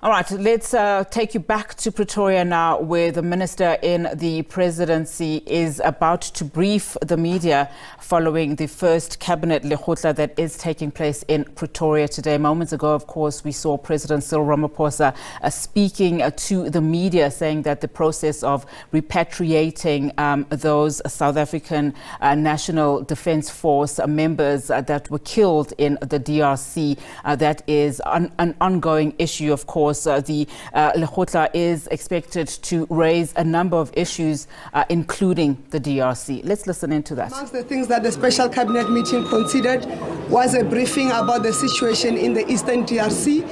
All right, let's take you back to Pretoria now, where the minister in the presidency is about to brief the media following the first Cabinet Lekgotla that is taking place in Pretoria today. Moments ago, of course, we saw President Cyril Ramaphosa speaking to the media, saying that the process of repatriating those South African National Defence Force members that were killed in the DRC, that is an ongoing issue, of course. The Lekgotla is expected to raise a number of issues, including the DRC. Let's listen into that. Amongst the things that the special cabinet meeting considered was a briefing about the situation in the Eastern DRC.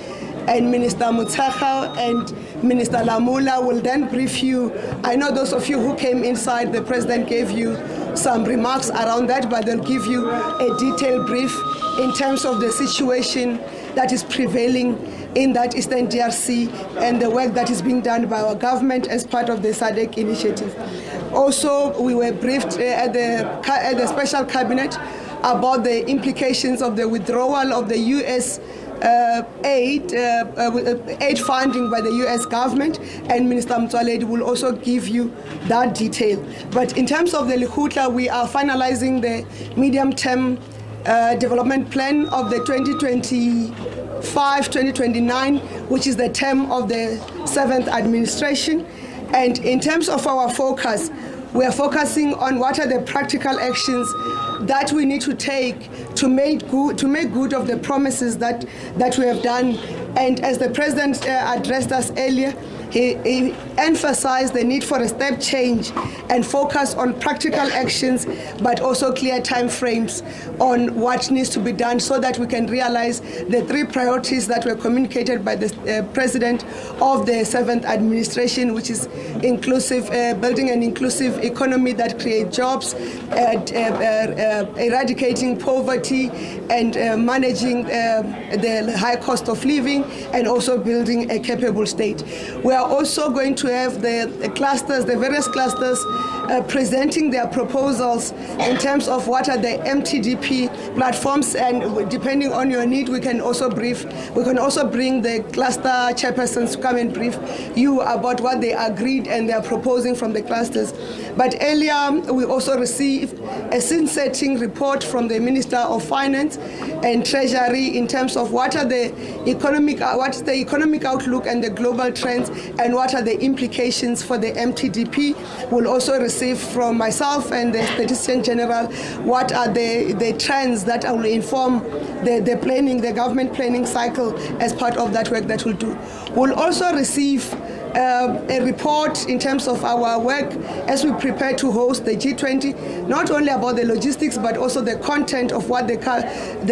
And Minister Mutsaga and Minister Lamula will then brief you. I know those of you who came inside, the president gave you some remarks around that, but they'll give you a detailed brief in terms of the situation that is prevailing in that Eastern DRC and the work that is being done by our government as part of the SADeC initiative. Also, we were briefed at the special cabinet about the implications of the withdrawal of the U.S. aid funding by the U.S. government, and Minister Motsoaledi will also give you that detail. But in terms of the Lekgotla, we are finalizing the medium-term development plan of the 2025-2029, which is the term of the 7th administration. And in terms of our focus, we are focusing on what are the practical actions that we need to take to make good of the promises that we have done. And as the president addressed us earlier, he emphasized the need for a step change and focus on practical actions, but also clear time frames on what needs to be done so that we can realize the 3 priorities that were communicated by the president of the 7th administration, which is inclusive, building an inclusive economy that creates jobs, eradicating poverty and managing the high cost of living, and also building a capable state. We are also going to have the clusters, the various clusters, presenting their proposals in terms of what are the MTDP platforms, and depending on your need, we can also bring the cluster chairpersons to come and brief you about what they agreed and they are proposing from the clusters. But earlier, we also received a scene-setting report from the Minister of Finance and Treasury in terms of what's the economic outlook and the global trends, and what are the implications for the MTDP. We'll also receive from myself and the Statistician General what are the trends that will inform the planning, the government planning cycle as part of that work that we'll do. We'll also receive a report in terms of our work as we prepare to host the G20, not only about the logistics, but also the content of what the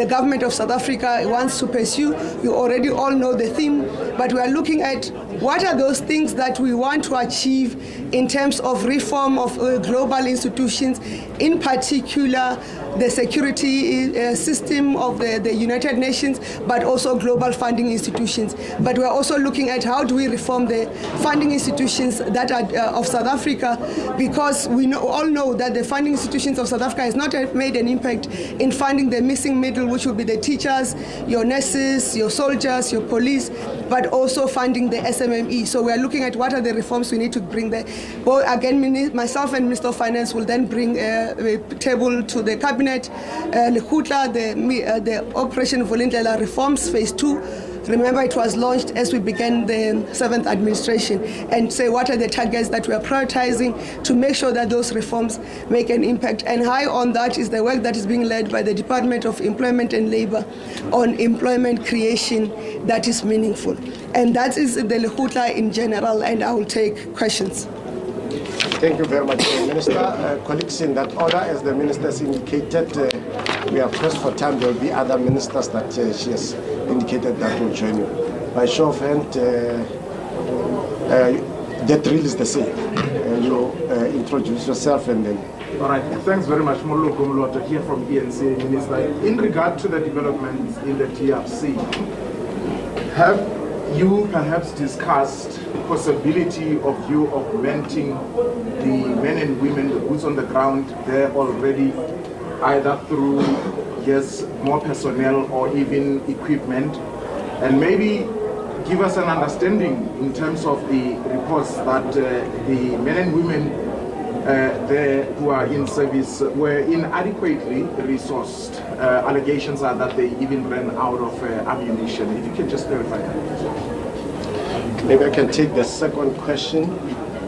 government of South Africa wants to pursue. You already all know the theme, but we are looking at what are those things that we want to achieve in terms of reform of global institutions, in particular the security system of the United Nations, but also global funding institutions. But we're also looking at how do we reform the funding institutions that are of South Africa, because we all know that the funding institutions of South Africa has not made an impact in funding the missing middle, which will be the teachers, your nurses, your soldiers, your police, but also funding the SMME. So we are looking at what are the reforms we need to bring there. Well, again, myself and Minister of Finance will then bring a table to the Cabinet Lekgotla, the Operation Vulindlela Reforms Phase 2. Remember, it was launched as we began the 7th administration, and say what are the targets that we are prioritizing to make sure that those reforms make an impact. And high on that is the work that is being led by the Department of Employment and Labor on employment creation that is meaningful. And that is the Lekgotla in general, and I will take questions. Thank you very much, Minister. Colleagues, in that order, as the ministers indicated, we are pressed for time. There will be other ministers that she has indicated that will join you. By show of hand, that drill is the same. You introduce yourself and then. All right, thanks very much, Molo Gomulota, here from ENC, Minister. In regard to the developments in the DRC, have you perhaps discussed the possibility of you augmenting the men and women, the boots on the ground there already, either through, yes, more personnel or even equipment? And maybe give us an understanding in terms of the reports that the men and women there who are in service were inadequately resourced. Allegations are that they even ran out of ammunition. If you can just clarify that. Maybe I can take the second question.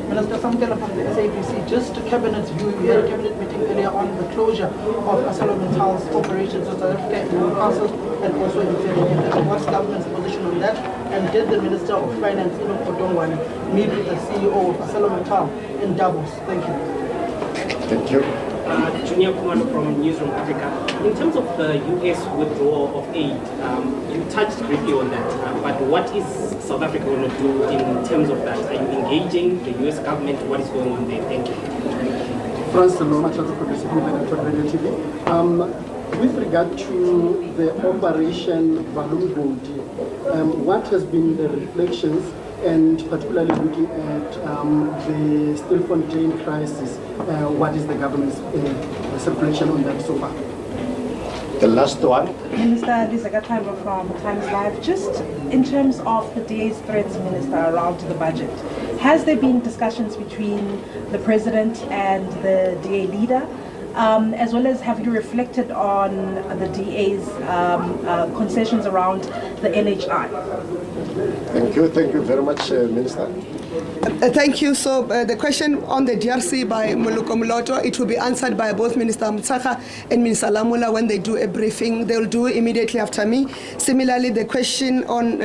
Minister Samkela from the SABC, just a cabinet's view, we had a cabinet meeting earlier on the closure of ArcelorMittal's operations in South Africa, in Newcastle, and also in Pretoria. What's government's position on that? And did the Minister of Finance, Kodongwane, meet with the CEO of ArcelorMittal in Davos? Thank you. Thank you. Junior Kumalo from Newsroom Africa. In terms of the U.S. withdrawal of aid, you touched briefly on that, but what is South Africa going to do in terms of that? Are you engaging the U.S. government? What is going on there? Thank you. With regard to the Operation Balloon Bounty, what has been the reflections, and particularly looking at the Stilfontein crisis, what is the government's separation on that so far? The last one. Minister Lisa Gataiba from Times Live. Just in terms of the DA's threats, Minister, around the budget, has there been discussions between the President and the DA leader? As well as, have you reflected on the DA's concessions around the NHI? Thank you very much, Minister. Thank you. So the question on the DRC by Moluko Moloto, it will be answered by both Minister Mtsaka and Minister Lamula when they do a briefing. They will do immediately after me. Similarly, the question on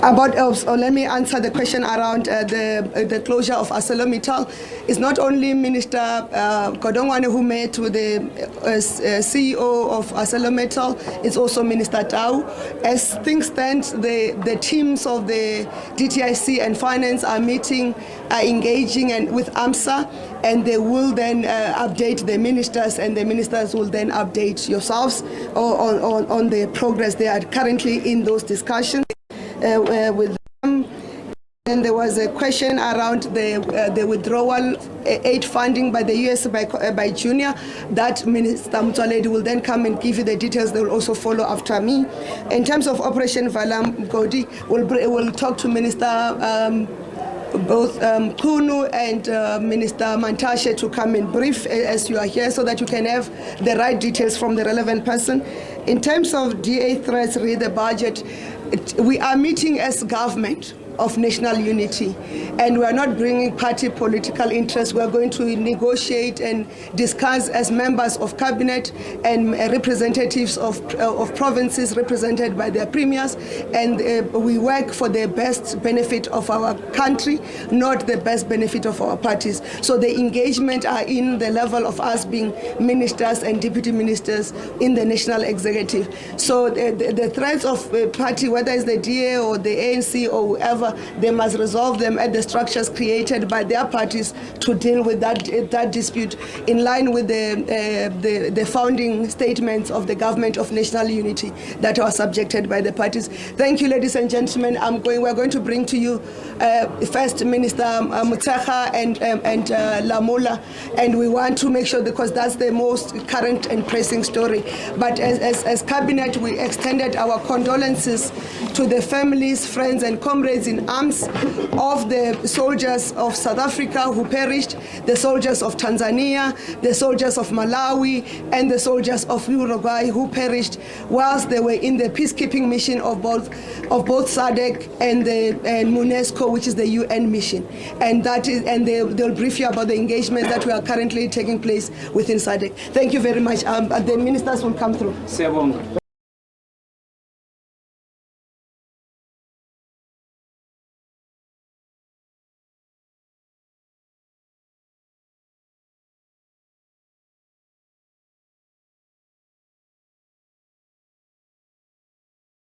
let me answer the question around the closure of ArcelorMittal. It's not only Minister Kodongwane who met with the CEO of ArcelorMittal, it's also Minister Tau. As things stand, the teams of the DTIC and Finance are meeting, are engaging with AMSA, and they will then update the ministers, and the ministers will then update yourselves on the progress. They are currently in those discussions with them. And there was a question around the withdrawal aid funding by the US by Junior. That Minister Mutsaledi will then come and give you the details. They will also follow after me. In terms of Operation Valam Godi, we'll talk to Minister both Kunu and Minister Mantashe to come and brief as you are here, so that you can have the right details from the relevant person. In terms of DA threats, read the budget. We are meeting as government of national unity, and we are not bringing party political interests. We are going to negotiate and discuss as members of cabinet and representatives of provinces represented by their premiers, and we work for the best benefit of our country, not the best benefit of our parties. So the engagement are in the level of us being ministers and deputy ministers in the national executive. So the threats of party, whether it's the DA or the ANC or whoever, they must resolve them at the structures created by their parties to deal with that dispute, in line with the founding statements of the government of national unity that are subjected by the parties. Thank you, ladies and gentlemen. We're going to bring to you first Minister Mutsaha and Lamula, and we want to make sure, because that's the most current and pressing story. But as cabinet, we extended our condolences to the families, friends, and comrades in arms of the soldiers of South Africa who perished, the soldiers of Tanzania, the soldiers of Malawi, and the soldiers of Uruguay who perished whilst they were in the peacekeeping mission of both SADeC and UNESCO, which is the UN mission. And they'll brief you about the engagement that we are currently taking place within SADeC. Thank you very much. The ministers will come through.